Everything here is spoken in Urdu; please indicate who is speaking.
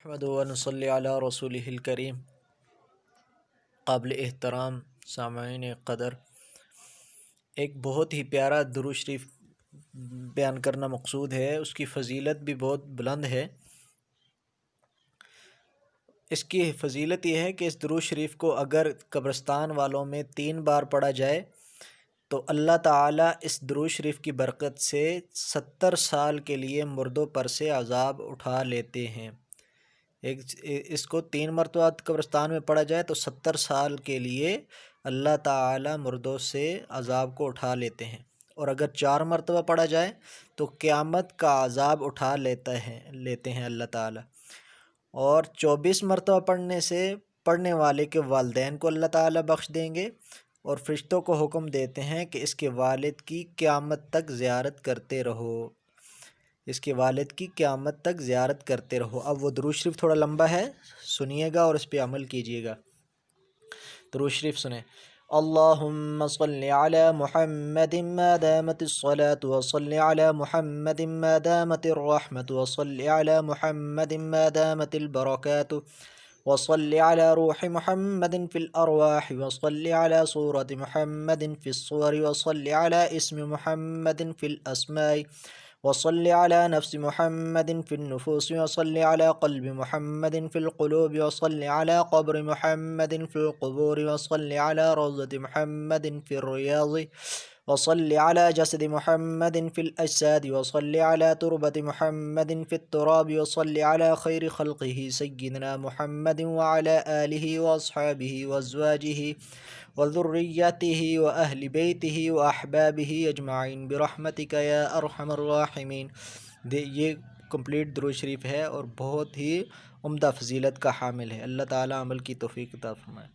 Speaker 1: نحمدہ و نصلی علی رسولہ الکریم۔ قابل احترام سامعین قدر، ایک بہت ہی پیارا درود شریف بیان کرنا مقصود ہے۔ اس کی فضیلت بھی بہت بلند ہے۔ اس کی فضیلت یہ ہے کہ اس درود شریف کو اگر قبرستان والوں میں 3 بار پڑھا جائے تو اللہ تعالیٰ اس درود شریف کی برکت سے 70 سال کے لیے مردوں پر سے عذاب اٹھا لیتے ہیں۔ اس کو 3 مرتبہ قبرستان میں پڑھا جائے تو 70 سال کے لیے اللہ تعالیٰ مردوں سے عذاب کو اٹھا لیتے ہیں، اور اگر 4 مرتبہ پڑھا جائے تو قیامت کا عذاب اٹھا لیتے ہیں اللہ تعالیٰ۔ اور 24 مرتبہ پڑھنے والے کے والدین کو اللہ تعالیٰ بخش دیں گے، اور فرشتوں کو حکم دیتے ہیں کہ اس کے والد کی قیامت تک زیارت کرتے رہو، اس کے والد کی قیامت تک زیارت کرتے رہو۔ اب وہ درود شریف تھوڑا لمبا ہے، سنیے گا اور اس پہ عمل کیجیے گا۔ درود شریف سنیں۔ اللہم صلی علی محمد ما دامت الصلاة وصلی علی محمد ما دامت الرحمة وصلی علی محمد ما دامت البرکات وصلی علی روح محمد فی الارواح وصلی علی صورت محمد فی الصور وصلی علی اسم محمد فی الاسماء وصلی علی نفس محمد فی النفوس وصلی علی قلب محمد فی القلوب وصلی علی قبر محمد فی القبور وصلی علی روضۃ محمد فی الریاض وصلی علی جسد محمد فی الاجساد وصلی علی تربۃ محمد فی التراب وصلی علی خیر خلقہ سیدنا محمد وعلی آلہ واصحابہ وازواجہ وذریتہ واہل بیتہ واحبابہ اجمعین برحمتک یا ارحم الراحمین۔ یہ کمپلیٹ درود شریف ہے اور بہت ہی عمدہ فضیلت کا حامل ہے۔ اللہ تعالیٰ عمل کی توفیق عطا فرمائے۔